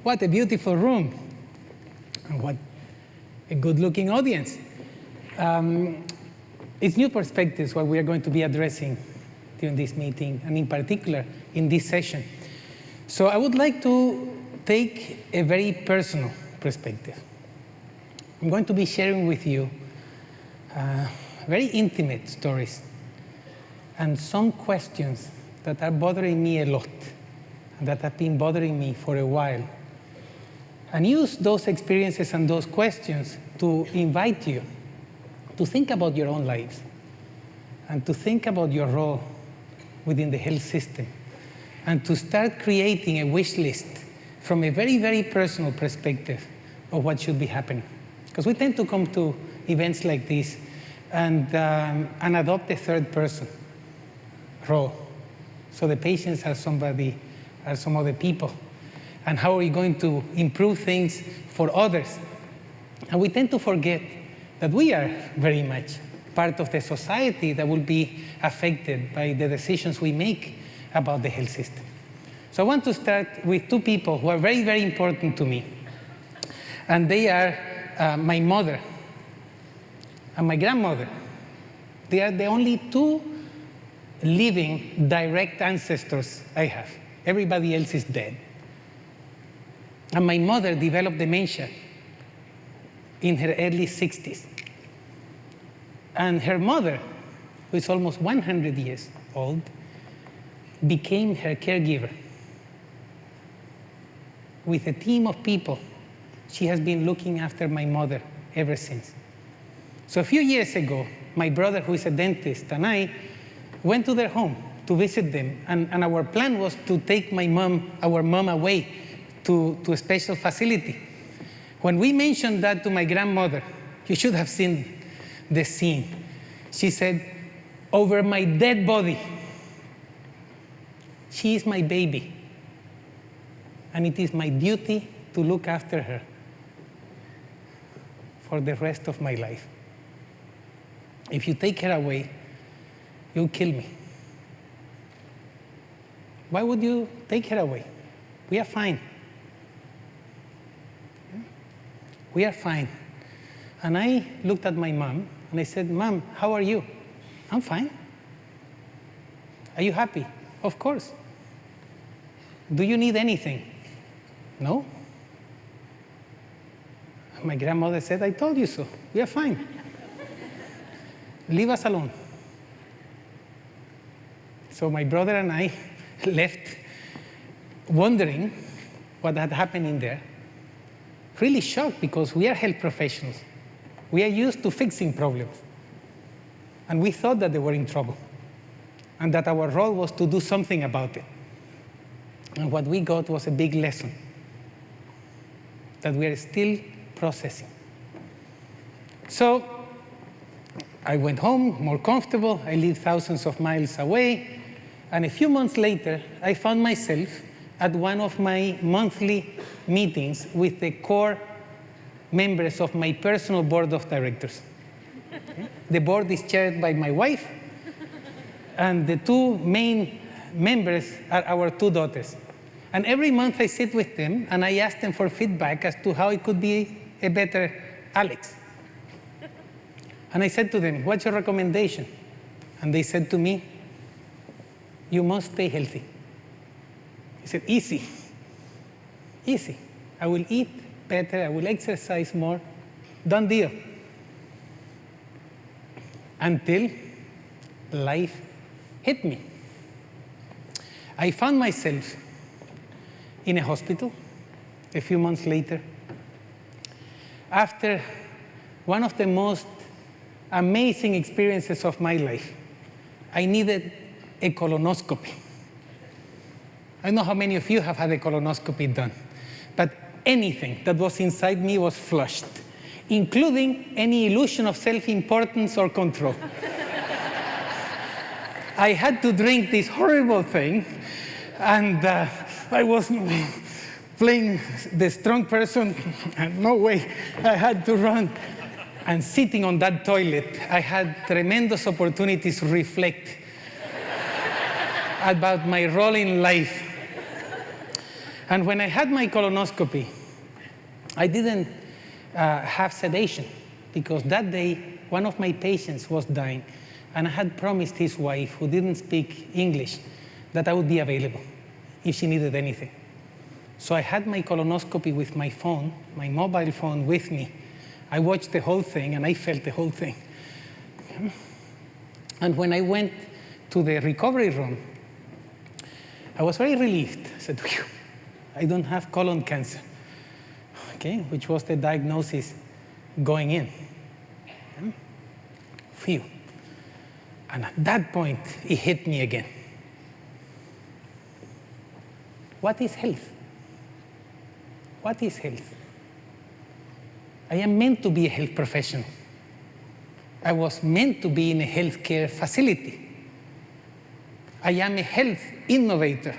What a beautiful room. And what a good-looking audience. It's new perspectives what we are going to be addressing during this meeting, and in particular, in this session. So I would like to take a very personal perspective. I'm going to be sharing with you very intimate stories and some questions that are bothering me a lot, and that have been bothering me for a while. And use those experiences and those questions to invite you to think about your own lives and to think about your role within the health system and to start creating a wish list from a very, very personal perspective of what should be happening. Because we tend to come to events like this and adopt a third person role. So the patients are somebody, are some other people. And how are we going to improve things for others? And we tend to forget that we are very much part of the society that will be affected by the decisions we make about the health system. So I want to start with two people who are very, very important to me. And they are my mother and my grandmother. They are the only two living direct ancestors I have. Everybody else is dead. And my mother developed dementia in her early 60s. And her mother, who is almost 100 years old, became her caregiver. With a team of people, she has been looking after my mother ever since. So a few years ago, my brother, who is a dentist, and I went to their home to visit them. And our plan was to take our mom away to a special facility. When we mentioned that to my grandmother, you should have seen the scene. She said, "Over my dead body. She is my baby, and it is my duty to look after her for the rest of my life. If you take her away, you'll kill me." Why would you take her away? We are fine. We are fine. And I looked at my mom and I said, "Mom, how are you?" "I'm fine." "Are you happy?" "Of course." "Do you need anything?" "No." My grandmother said, "I told you so. We are fine. Leave us alone." So my brother and I left wondering what had happened in there. Really shocked, because we are health professionals. We are used to fixing problems. And we thought that they were in trouble, and that our role was to do something about it. And what we got was a big lesson that we are still processing. So I went home, more comfortable. I lived thousands of miles away. And a few months later, I found myself at one of my monthly meetings with the core members of my personal board of directors. Okay? The board is chaired by my wife, and the two main members are our two daughters. And every month I sit with them and I ask them for feedback as to how I could be a better Alex. And I said to them, "What's your recommendation?" And they said to me, "You must stay healthy." I said, "Easy, easy. I will eat better, I will exercise more, done deal." Until life hit me. I found myself in a hospital a few months later after one of the most amazing experiences of my life. I needed a colonoscopy. I don't know how many of you have had a colonoscopy done, but anything that was inside me was flushed, including any illusion of self-importance or control. I had to drink this horrible thing, and I was playing the strong person, and no way, I had to run. And sitting on that toilet, I had tremendous opportunities to reflect about my role in life. And when I had my colonoscopy, I didn't have sedation, because that day, one of my patients was dying, and I had promised his wife, who didn't speak English, that I would be available if she needed anything. So I had my colonoscopy with my phone, my mobile phone with me. I watched the whole thing, and I felt the whole thing. And when I went to the recovery room, I was very relieved. I said, "Phew, I don't have colon cancer," okay, which was the diagnosis going in. Phew. And at that point, it hit me again. What is health? What is health? I am meant to be a health professional. I was meant to be in a healthcare facility. I am a health innovator.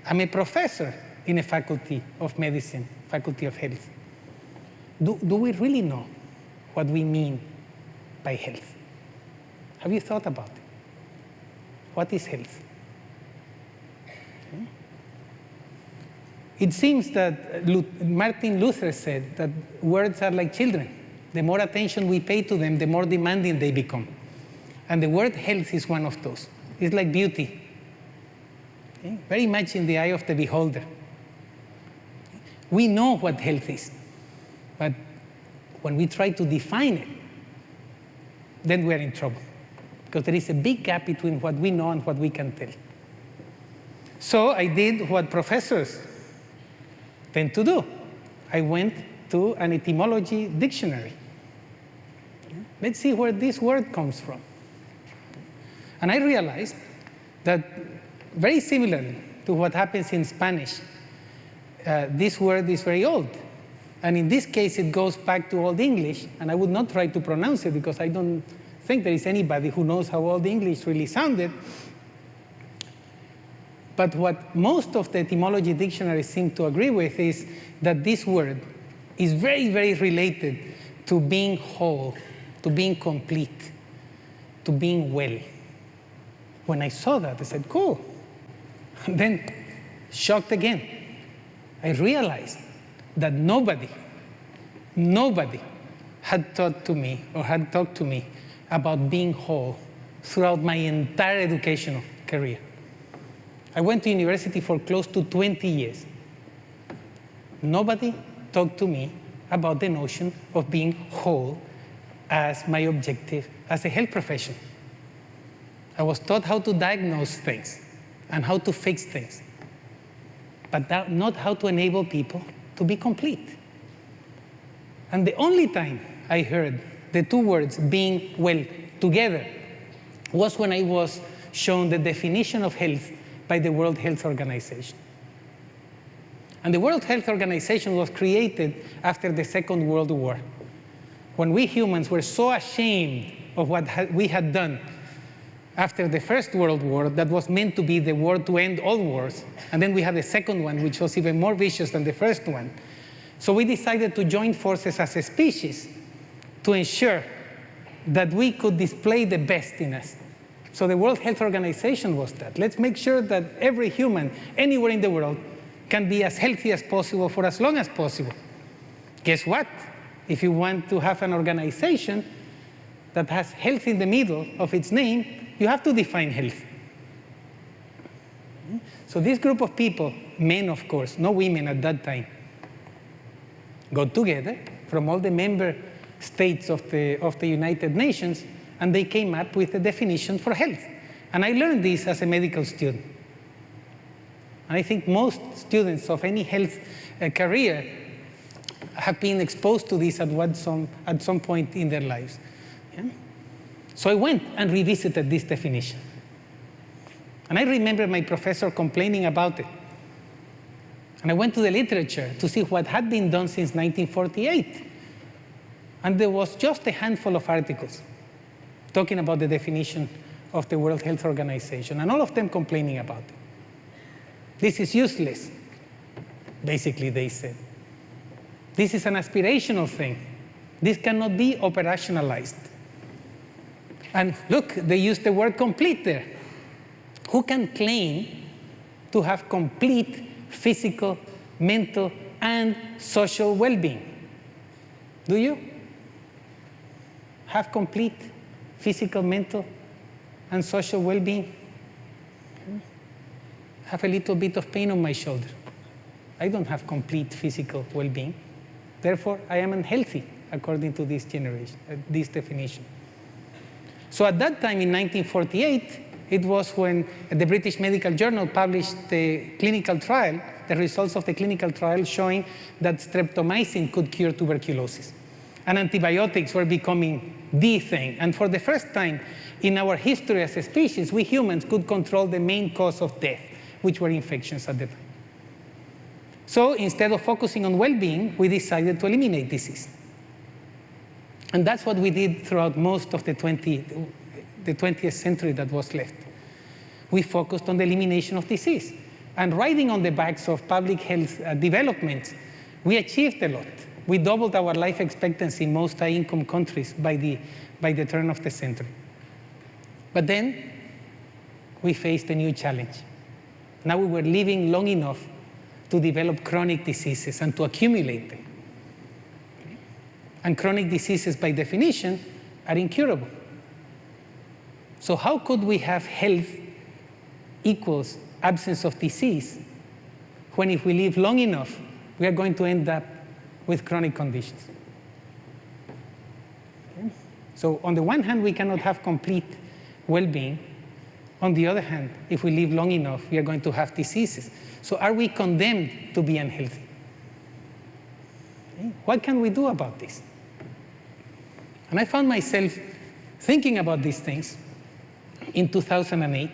I'm a professor in a faculty of medicine, faculty of health. Do we really know what we mean by health? Have you thought about it? What is health? Okay. It seems that Martin Luther said that words are like children. The more attention we pay to them, the more demanding they become. And the word health is one of those. It's like beauty. Okay? Very much in the eye of the beholder. We know what health is, but when we try to define it, then we're in trouble, because there is a big gap between what we know and what we can tell. So I did what professors tend to do. I went to an etymology dictionary. Let's see where this word comes from. And I realized that very similarly to what happens in Spanish, this word is very old. And in this case, it goes back to Old English, and I would not try to pronounce it because I don't think there is anybody who knows how Old English really sounded. But what most of the etymology dictionaries seem to agree with is that this word is very, very related to being whole, to being complete, to being well. When I saw that, I said, cool. And then, shocked again, I realized that nobody had taught to me or had talked to me about being whole throughout my entire educational career. I went to university for close to 20 years. Nobody talked to me about the notion of being whole as my objective as a health professional. I was taught how to diagnose things and how to fix things, but not how to enable people to be complete. And the only time I heard the two words being well together was when I was shown the definition of health by the World Health Organization. And the World Health Organization was created after the Second World War, when we humans were so ashamed of what we had done after the First World War that was meant to be the war to end all wars. And then we had the second one, which was even more vicious than the first one. So we decided to join forces as a species to ensure that we could display the best in us. So the World Health Organization was that. Let's make sure that every human, anywhere in the world, can be as healthy as possible for as long as possible. Guess what? If you want to have an organization that has health in the middle of its name, you have to define health. So this group of people, men of course, no women at that time, got together from all the member states of the United Nations, and they came up with a definition for health. And I learned this as a medical student. And I think most students of any health career have been exposed to this at some point in their lives. Yeah? So I went and revisited this definition. And I remember my professor complaining about it. And I went to the literature to see what had been done since 1948. And there was just a handful of articles talking about the definition of the World Health Organization, and all of them complaining about it. This is useless, basically, they said. This is an aspirational thing. This cannot be operationalized. And look, they used the word complete there. Who can claim to have complete physical, mental, and social well-being. Do you have complete physical, mental, and social well-being? I have a little bit of pain on my shoulder. I don't have complete physical well-being. Therefore, I am unhealthy, according to this definition. So at that time, in 1948, it was when the British Medical Journal published the clinical trial, the results of the clinical trial showing that streptomycin could cure tuberculosis. And antibiotics were becoming the thing. And for the first time in our history as a species, we humans could control the main cause of death, which were infections at the time. So instead of focusing on well-being, we decided to eliminate disease. And that's what we did throughout most of the 20th century that was left. We focused on the elimination of disease. And riding on the backs of public health developments, we achieved a lot. We doubled our life expectancy in most high-income countries by the turn of the century. But then we faced a new challenge. Now we were living long enough to develop chronic diseases and to accumulate them. And chronic diseases, by definition, are incurable. So how could we have health equals absence of disease when if we live long enough, we are going to end up with chronic conditions? Okay. So on the one hand, we cannot have complete well-being. On the other hand, if we live long enough, we are going to have diseases. So are we condemned to be unhealthy? Okay. What can we do about this? And I found myself thinking about these things in 2008,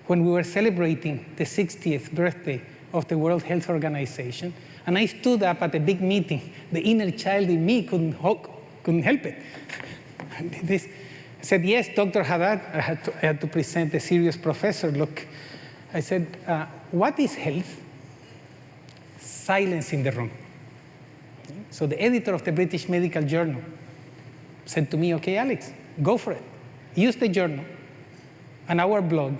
when we were celebrating the 60th birthday of the World Health Organization, and I stood up at a big meeting. The inner child in me couldn't help it. I said, yes, Dr. Jadad, I had to present a serious professor. Look, I said, what is health? Silence in the room. So the editor of the British Medical Journal said to me, okay, Alex, go for it. Use the journal and our blog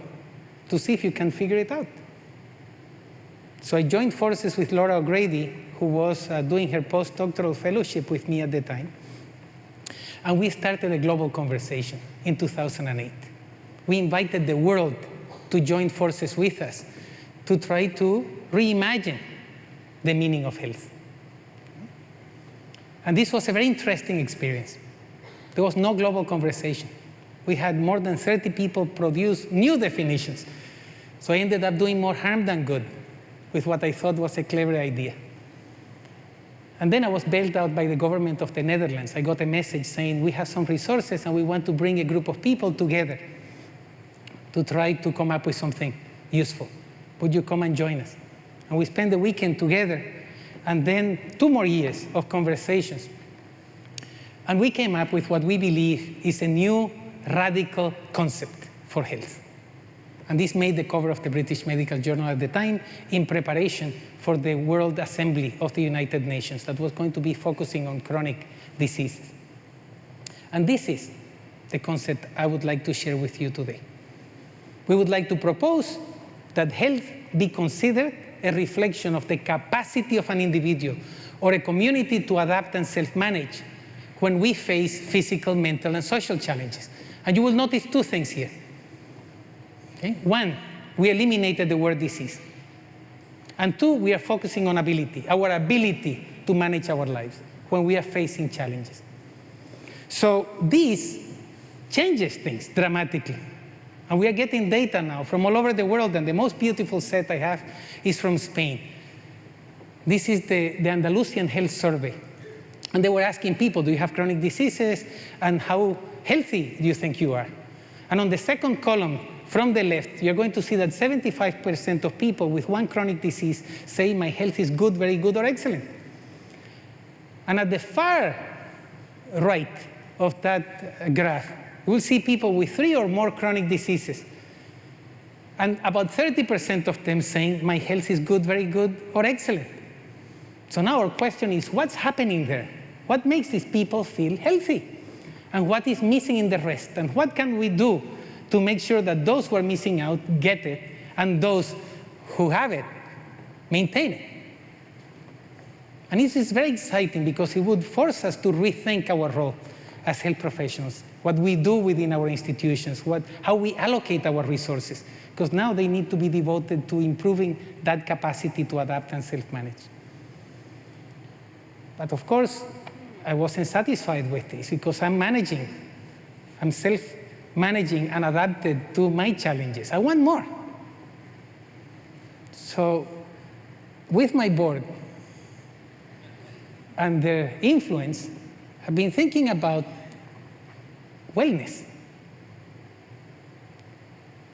to see if you can figure it out. So I joined forces with Laura O'Grady, who was doing her postdoctoral fellowship with me at the time. And we started a global conversation in 2008. We invited the world to join forces with us to try to reimagine the meaning of health. And this was a very interesting experience. There was no global conversation. We had more than 30 people produce new definitions. So I ended up doing more harm than good with what I thought was a clever idea. And then I was bailed out by the government of the Netherlands. I got a message saying, we have some resources and we want to bring a group of people together to try to come up with something useful. Would you come and join us? And we spent the weekend together, and then 2 more years of conversations. And we came up with what we believe is a new radical concept for health. And this made the cover of the British Medical Journal at the time in preparation for the World Assembly of the United Nations that was going to be focusing on chronic diseases. And this is the concept I would like to share with you today. We would like to propose that health be considered a reflection of the capacity of an individual or a community to adapt and self-manage when we face physical, mental, and social challenges. And you will notice 2 things here. Okay? 1, we eliminated the word disease. And 2, we are focusing on ability, our ability to manage our lives when we are facing challenges. So this changes things dramatically. And we are getting data now from all over the world, and the most beautiful set I have is from Spain. This is the Andalusian Health Survey. And they were asking people, do you have chronic diseases, and how healthy do you think you are? And on the second column, from the left, you're going to see that 75% of people with one chronic disease say my health is good, very good, or excellent. And at the far right of that graph, we'll see people with 3 or more chronic diseases. And about 30% of them saying my health is good, very good, or excellent. So now our question is, what's happening there? What makes these people feel healthy? And what is missing in the rest? And what can we do to make sure that those who are missing out get it, and those who have it maintain it? And this is very exciting because it would force us to rethink our role as health professionals, what we do within our institutions, how we allocate our resources, because now they need to be devoted to improving that capacity to adapt and self-manage. But of course, I wasn't satisfied with this because I'm self-managing and adapted to my challenges. I want more. So with my board and their influence, I've been thinking about wellness.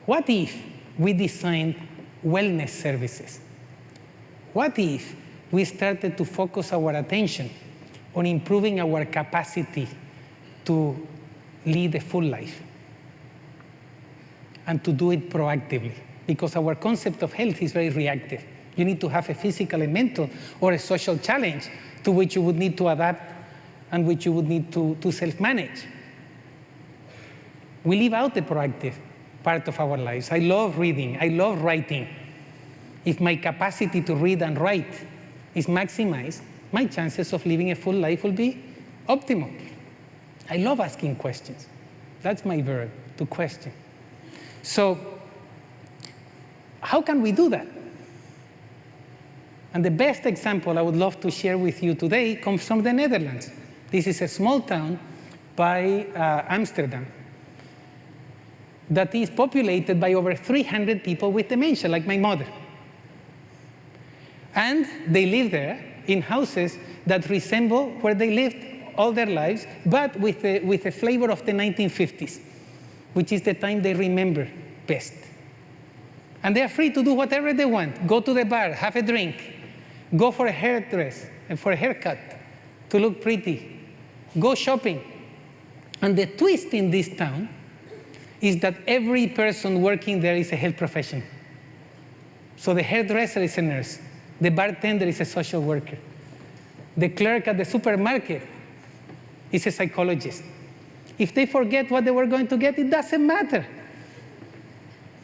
What if we designed wellness services? What if we started to focus our attention on improving our capacity to lead a full life and to do it proactively? Because our concept of health is very reactive. You need to have a physical, a mental, or a social challenge to which you would need to adapt and which you would need to self-manage. We leave out the proactive part of our lives. I love reading. I love writing. If my capacity to read and write is maximized, my chances of living a full life will be optimal. I love asking questions. That's my verb, to question. So how can we do that? And the best example I would love to share with you today comes from the Netherlands. This is a small town by Amsterdam that is populated by over 300 people with dementia, like my mother. And they live there in houses that resemble where they lived all their lives, but with a flavor of the 1950s, which is the time they remember best. And they are free to do whatever they want. Go to the bar, have a drink, go for a hairdress and for a haircut to look pretty, go shopping. And the twist in this town is that every person working there is a health professional. So the hairdresser is a nurse, the bartender is a social worker, the clerk at the supermarket is a psychologist. If they forget what they were going to get, it doesn't matter.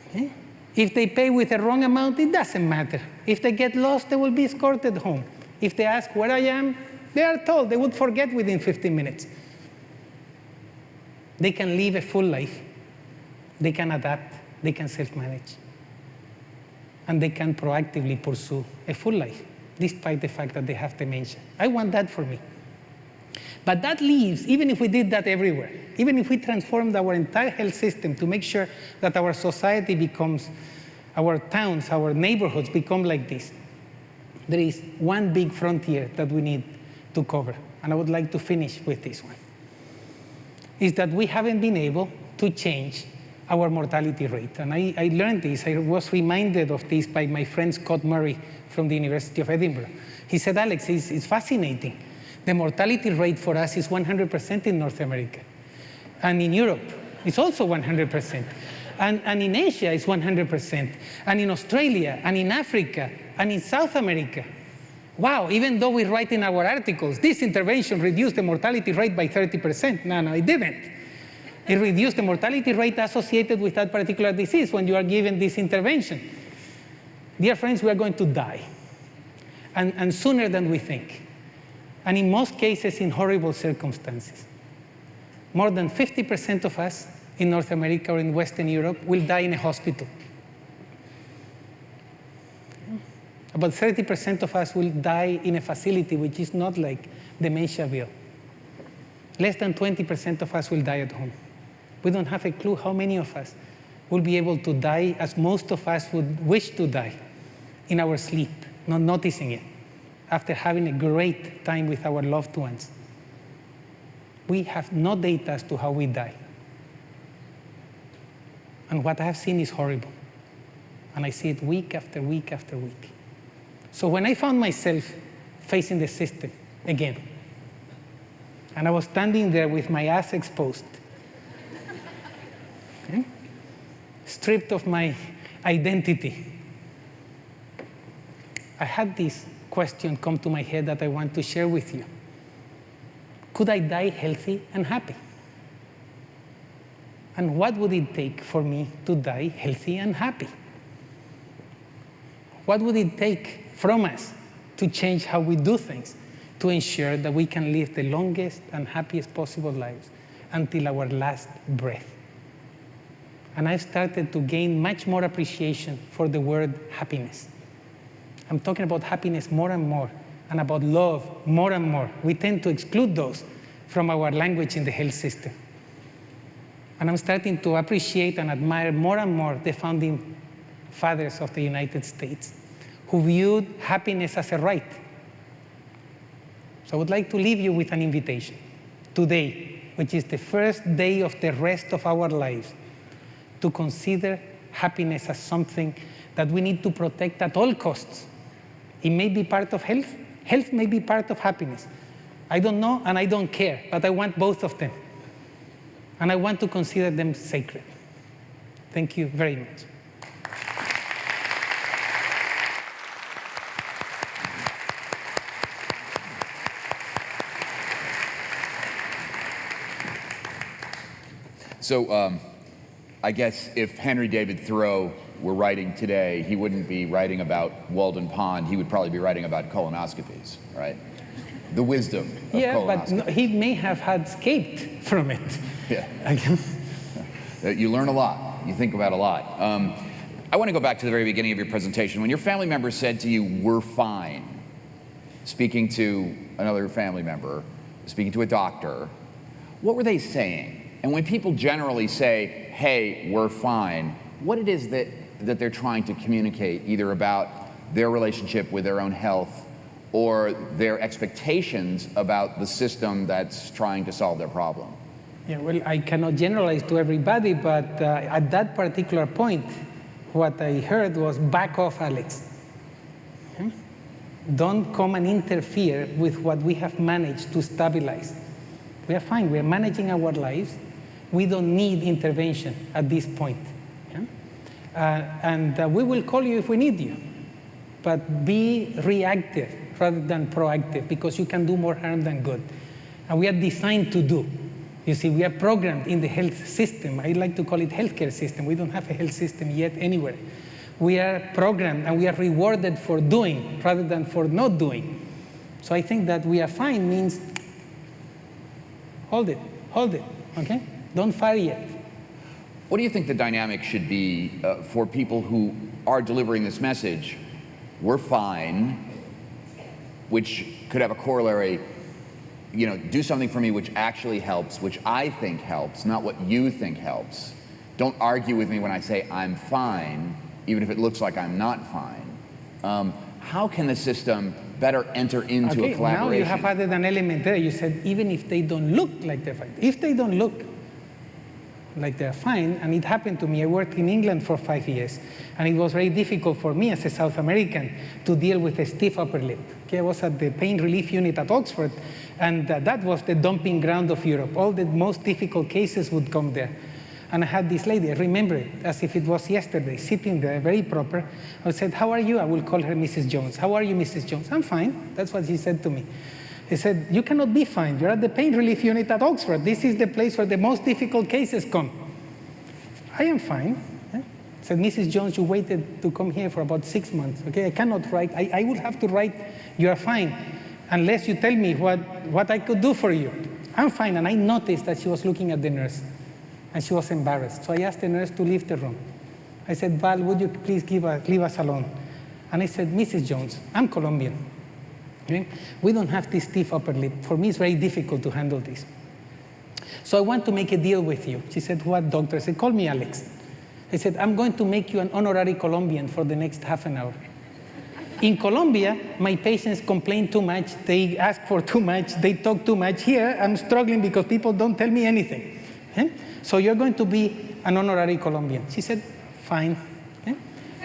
Okay? If they pay with the wrong amount, it doesn't matter. If they get lost, they will be escorted home. If they ask where I am, they are told. They would forget within 15 minutes. They can live a full life. They can adapt. They can self-manage. And they can proactively pursue a full life, despite the fact that they have dementia. I want that for me. But that leaves, even if we did that everywhere, even if we transformed our entire health system to make sure that our society becomes, our towns, our neighborhoods become like this, there is one big frontier that we need to cover. And I would like to finish with this one. Is that we haven't been able to change our mortality rate. And I learned this, I was reminded of this by my friend Scott Murray from the University of Edinburgh. He said, Alex, it's fascinating. The mortality rate for us is 100% in North America. And in Europe, it's also 100%. And in Asia, it's 100%. And in Australia, and in Africa, and in South America. Wow, even though we write in our articles, this intervention reduced the mortality rate by 30%. No, it didn't. It reduced the mortality rate associated with that particular disease when you are given this intervention. Dear friends, we are going to die. And sooner than we think. And in most cases, in horrible circumstances. More than 50% of us in North America or in Western Europe will die in a hospital. About 30% of us will die in a facility which is not like Dementiaville. Less than 20% of us will die at home. We don't have a clue how many of us will be able to die as most of us would wish to die in our sleep, not noticing it, after having a great time with our loved ones. We have no data as to how we die. And what I have seen is horrible. And I see it week after week after week. So when I found myself facing the system again, and I was standing there with my ass exposed, okay, stripped of my identity, I had this question come to my head that I want to share with you. Could I die healthy and happy? And what would it take for me to die healthy and happy? What would it take from us to change how we do things, to ensure that we can live the longest and happiest possible lives until our last breath. And I've started to gain much more appreciation for the word happiness. I'm talking about happiness more and more, and about love more and more. We tend to exclude those from our language in the health system. And I'm starting to appreciate and admire more and more the founding fathers of the United States, who viewed happiness as a right. So I would like to leave you with an invitation today, which is the first day of the rest of our lives, to consider happiness as something that we need to protect at all costs. It may be part of health. Health may be part of happiness. I don't know and I don't care, but I want both of them. And I want to consider them sacred. Thank you very much. So I guess if Henry David Thoreau were writing today, he wouldn't be writing about Walden Pond. He would probably be writing about colonoscopies, right? The wisdom of colonoscopy. Yeah, but he may have had escaped from it. Yeah. You learn a lot. You think about a lot. I want to go back to the very beginning of your presentation. When your family member said to you, "We're fine," speaking to another family member, speaking to a doctor, what were they saying? And when people generally say, "Hey, we're fine," what it is that they're trying to communicate, either about their relationship with their own health or their expectations about the system that's trying to solve their problem? Yeah, well, I cannot generalize to everybody, but at that particular point, what I heard was, "Back off, Alex. Okay? Don't come and interfere with what we have managed to stabilize. We are fine. We are managing our lives. We don't need intervention at this point. And we will call you if we need you. But be reactive rather than proactive, because you can do more harm than good. And we are designed to do. You see, we are programmed in the health system. I like to call it healthcare system. We don't have a health system yet anywhere. We are programmed and we are rewarded for doing rather than for not doing. So I think that we are fine means hold it, okay? Don't fire yet. What do you think the dynamic should be for people who are delivering this message? We're fine, which could have a corollary, do something for me which actually helps, which I think helps, not what you think helps. Don't argue with me when I say I'm fine, even if it looks like I'm not fine. How can the system better enter into a collaboration? Now you have added an element there. You said even if they don't look like they're fine. If they don't look like they're fine, and it happened to me. I worked in England for 5 years, and it was very difficult for me as a South American to deal with a stiff upper lip. Okay, I was at the pain relief unit at Oxford, and that was the dumping ground of Europe. All the most difficult cases would come there. And I had this lady, I remember it as if it was yesterday, sitting there, very proper. I said, "How are you?" I will call her Mrs. Jones. "How are you, Mrs. Jones?" "I'm fine." That's what she said to me. He said, "You cannot be fine. You're at the pain relief unit at Oxford. This is the place where the most difficult cases come." "I am fine." I said, "Mrs. Jones, you waited to come here for about 6 months. Okay, I cannot write. I would have to write, 'You are fine,' unless you tell me what I could do for you." "I'm fine." And I noticed that she was looking at the nurse, and she was embarrassed. So I asked the nurse to leave the room. I said, "Val, would you please leave us alone?" And I said, "Mrs. Jones, I'm Colombian. Okay? We don't have this stiff upper lip. For me, it's very difficult to handle this. So I want to make a deal with you." She said, "What, doctor?" I said, "Call me Alex." I said, "I'm going to make you an honorary Colombian for the next half an hour. In Colombia, my patients complain too much. They ask for too much. They talk too much. Here, I'm struggling because people don't tell me anything. Okay? So you're going to be an honorary Colombian." She said, "Fine. Okay?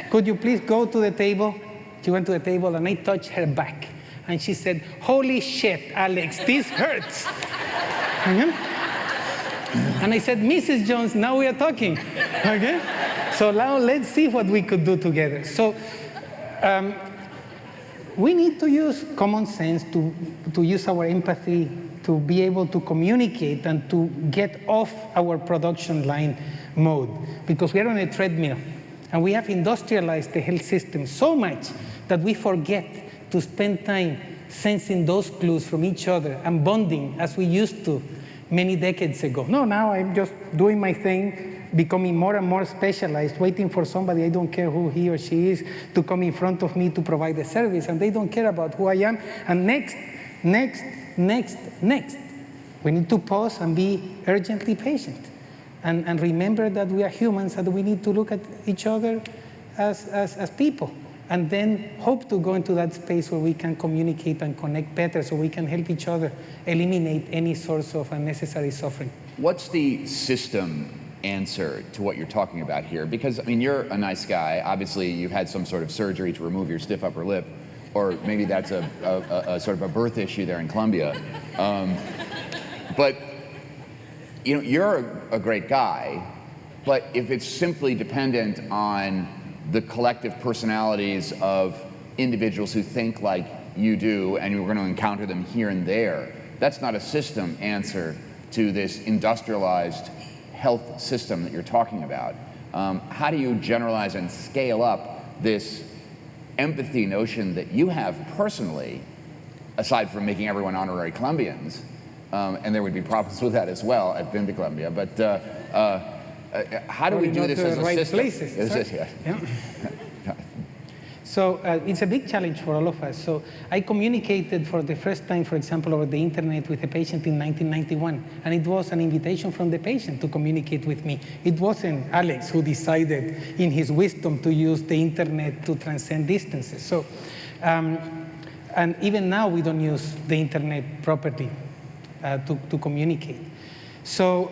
Could you please go to the table?" She went to the table, and I touched her back. And she said, "Holy shit, Alex, this hurts." Okay? And I said, "Mrs. Jones, now we are talking." Okay? So now let's see what we could do together. So we need to use common sense, to use our empathy, to be able to communicate and to get off our production line mode, because we are on a treadmill and we have industrialized the health system so much that we forget to spend time sensing those clues from each other and bonding as we used to many decades ago. No, now I'm just doing my thing, becoming more and more specialized, waiting for somebody, I don't care who he or she is, to come in front of me to provide the service, and they don't care about who I am. And next. We need to pause and be urgently patient and remember that we are humans and we need to look at each other as people, and then hope to go into that space where we can communicate and connect better so we can help each other eliminate any source of unnecessary suffering. What's the system answer to what you're talking about here? Because, I mean, you're a nice guy. Obviously, you've had some sort of surgery to remove your stiff upper lip, or maybe that's a sort of a birth issue there in Colombia. But you know, you're a great guy, but if it's simply dependent on the collective personalities of individuals who think like you do, and you're going to encounter them here and there, that's not a system answer to this industrialized health system that you're talking about. How do you generalize and scale up this empathy notion that you have personally, aside from making everyone honorary Colombians, and there would be problems with that as well. I've been to Colombia, but how do we do this as a right system? Places, yeah. So it's a big challenge for all of us. So I communicated for the first time, for example, over the internet with a patient in 1991, and it was an invitation from the patient to communicate with me. It wasn't Alex who decided in his wisdom to use the internet to transcend distances. So, and even now we don't use the internet properly to communicate. So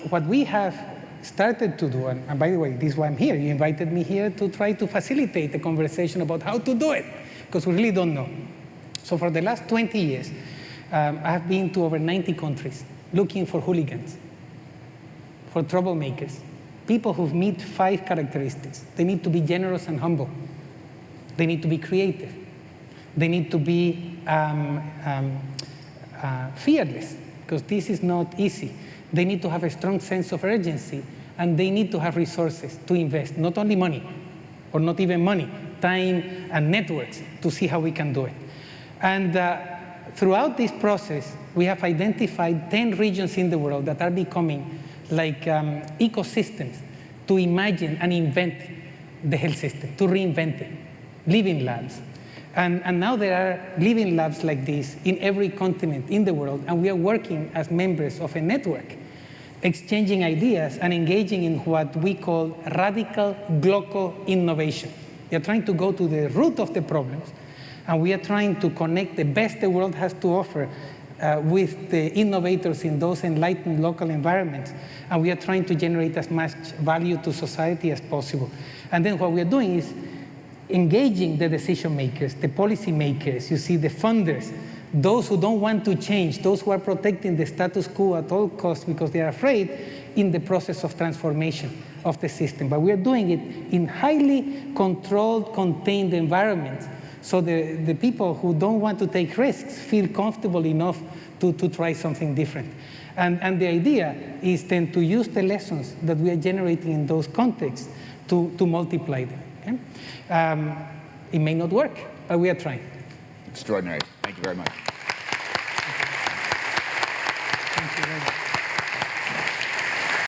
what we have started to do, and by the way, this is why I'm here. You invited me here to try to facilitate the conversation about how to do it, because we really don't know. So for the last 20 years, I have been to over 90 countries looking for hooligans, for troublemakers, people who meet 5 characteristics. They need to be generous and humble. They need to be creative. They need to be fearless, because this is not easy. They need to have a strong sense of urgency, and they need to have resources to invest, not only money, or not even money, time and networks to see how we can do it. And throughout this process, we have identified 10 regions in the world that are becoming like ecosystems to imagine and invent the health system, to reinvent it, living labs. And now there are living labs like this in every continent in the world, and we are working as members of a network, exchanging ideas and engaging in what we call radical global innovation. We are trying to go to the root of the problems, and we are trying to connect the best the world has to offer with the innovators in those enlightened local environments, and we are trying to generate as much value to society as possible. And then what we are doing is engaging the decision makers, the policy makers, you see, the funders, those who don't want to change, those who are protecting the status quo at all costs because they are afraid, in the process of transformation of the system. But we are doing it in highly controlled, contained environments, so the people who don't want to take risks feel comfortable enough to try something different. And the idea is then to use the lessons that we are generating in those contexts to multiply them. Okay? It may not work, but we are trying. Extraordinary. Thank you very much.